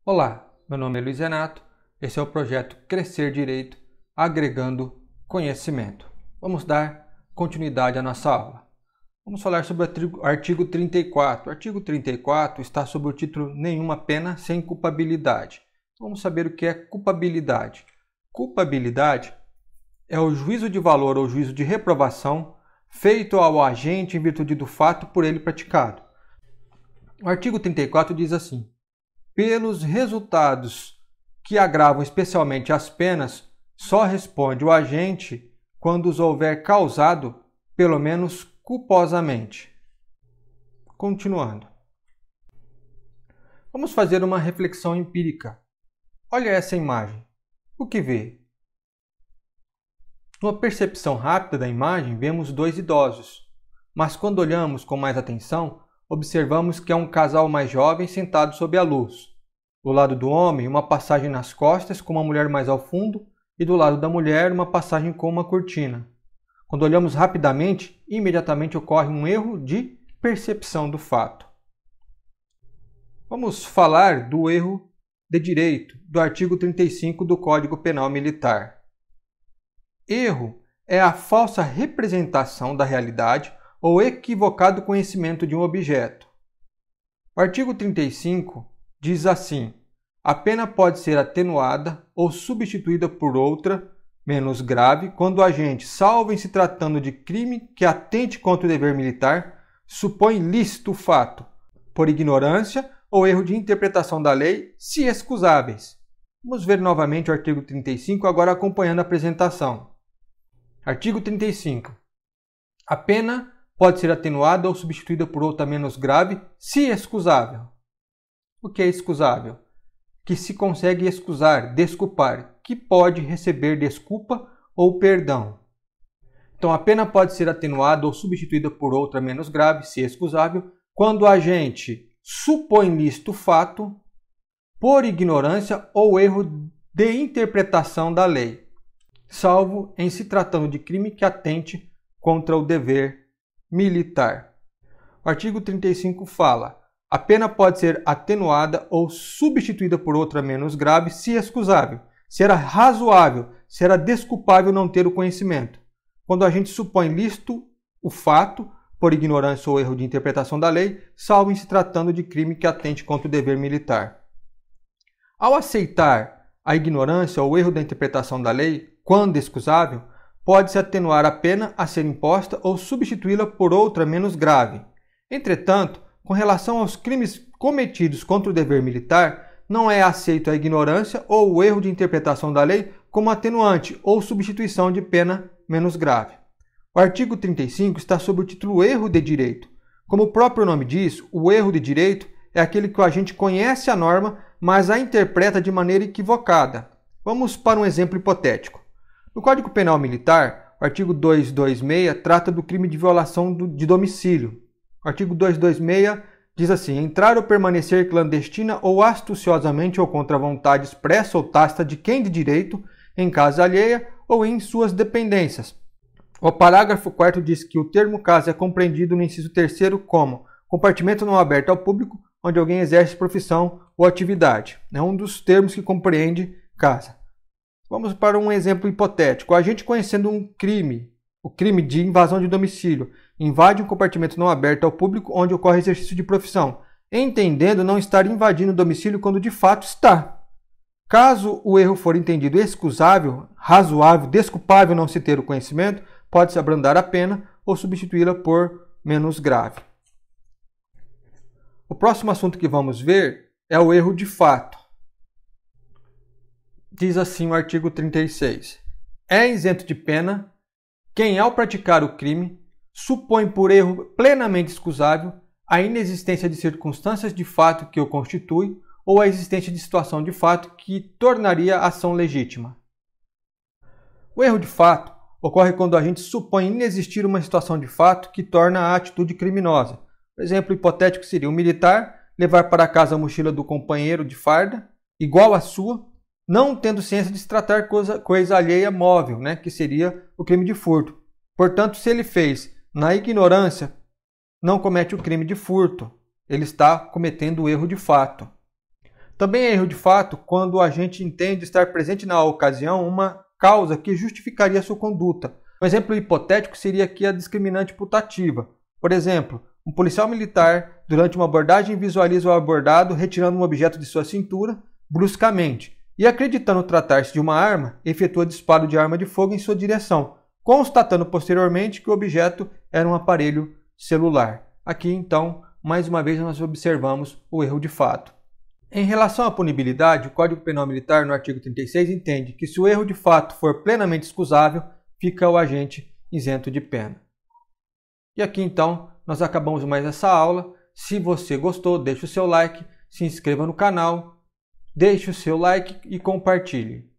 Olá, meu nome é Luiz Renato, esse é o projeto Crescer Direito, agregando conhecimento. Vamos dar continuidade à nossa aula. Vamos falar sobre o artigo 34. O artigo 34 está sob o título Nenhuma pena sem culpabilidade. Vamos saber o que é culpabilidade. Culpabilidade é o juízo de valor ou juízo de reprovação feito ao agente em virtude do fato por ele praticado. O artigo 34 diz assim: pelos resultados que agravam especialmente as penas, só responde o agente quando os houver causado, pelo menos culposamente. Continuando. Vamos fazer uma reflexão empírica. Olha essa imagem. O que vê? Numa percepção rápida da imagem, vemos dois idosos, mas quando olhamos com mais atenção, observamos que é um casal mais jovem sentado sob a luz. Do lado do homem, uma passagem nas costas com uma mulher mais ao fundo e do lado da mulher, uma passagem com uma cortina. Quando olhamos rapidamente, imediatamente ocorre um erro de percepção do fato. Vamos falar do erro de direito do artigo 35 do Código Penal Militar. Erro é a falsa representação da realidade ou equivocado conhecimento de um objeto. O artigo 35 diz assim: a pena pode ser atenuada ou substituída por outra, menos grave, quando o agente, salvo em se tratando de crime que atente contra o dever militar, supõe lícito o fato, por ignorância ou erro de interpretação da lei, se excusáveis. Vamos ver novamente o artigo 35, agora acompanhando a apresentação. Artigo 35. A pena pode ser atenuada ou substituída por outra menos grave, se excusável. O que é excusável? Que se consegue excusar, desculpar, que pode receber desculpa ou perdão. Então, a pena pode ser atenuada ou substituída por outra menos grave, se excusável, quando o agente supõe lícito o fato por ignorância ou erro de interpretação da lei, salvo em se tratando de crime que atente contra o dever militar. O artigo 35 fala: a pena pode ser atenuada ou substituída por outra menos grave, se excusável, se era razoável, se era desculpável não ter o conhecimento. Quando a gente supõe lícito o fato, por ignorância ou erro de interpretação da lei, salvo em se tratando de crime que atente contra o dever militar. Ao aceitar a ignorância ou erro da interpretação da lei, quando excusável, pode-se atenuar a pena a ser imposta ou substituí-la por outra menos grave. Entretanto, com relação aos crimes cometidos contra o dever militar, não é aceito a ignorância ou o erro de interpretação da lei como atenuante ou substituição de pena menos grave. O artigo 35 está sob o título Erro de Direito. Como o próprio nome diz, o erro de direito é aquele que o agente conhece a norma, mas a interpreta de maneira equivocada. Vamos para um exemplo hipotético. No Código Penal Militar, o artigo 226 trata do crime de violação de domicílio. O artigo 226 diz assim: entrar ou permanecer clandestina ou astuciosamente ou contra a vontade expressa ou tácita de quem de direito em casa alheia ou em suas dependências. O parágrafo 4º diz que o termo casa é compreendido no inciso 3º como compartimento não aberto ao público onde alguém exerce profissão ou atividade. É um dos termos que compreende casa. Vamos para um exemplo hipotético. A gente conhecendo um crime, o crime de invasão de domicílio, invade um compartimento não aberto ao público onde ocorre exercício de profissão, entendendo não estar invadindo o domicílio quando de fato está. Caso o erro for entendido excusável, razoável, desculpável não se ter o conhecimento, pode-se abrandar a pena ou substituí-la por menos grave. O próximo assunto que vamos ver é o erro de fato. Diz assim o artigo 36. É isento de pena quem, ao praticar o crime, supõe por erro plenamente excusável a inexistência de circunstâncias de fato que o constitui ou a existência de situação de fato que tornaria a ação legítima. O erro de fato ocorre quando a gente supõe inexistir uma situação de fato que torna a atitude criminosa. Por exemplo hipotético seria um militar levar para casa a mochila do companheiro de farda, igual à sua, não tendo ciência de se tratar coisa alheia móvel, que seria o crime de furto. Portanto, se ele fez na ignorância, não comete o crime de furto. Ele está cometendo o erro de fato. Também é erro de fato quando o agente entende estar presente na ocasião uma causa que justificaria sua conduta. Um exemplo hipotético seria aqui a discriminante putativa. Por exemplo, um policial militar, durante uma abordagem, visualiza o abordado retirando um objeto de sua cintura bruscamente e, acreditando tratar-se de uma arma, efetua disparo de arma de fogo em sua direção, constatando posteriormente que o objeto era um aparelho celular. Aqui, então, mais uma vez nós observamos o erro de fato. Em relação à punibilidade, o Código Penal Militar, no artigo 36, entende que se o erro de fato for plenamente excusável, fica o agente isento de pena. E aqui, então, nós acabamos mais essa aula. Se você gostou, deixe o seu like, se inscreva no canal, deixe o seu like e compartilhe.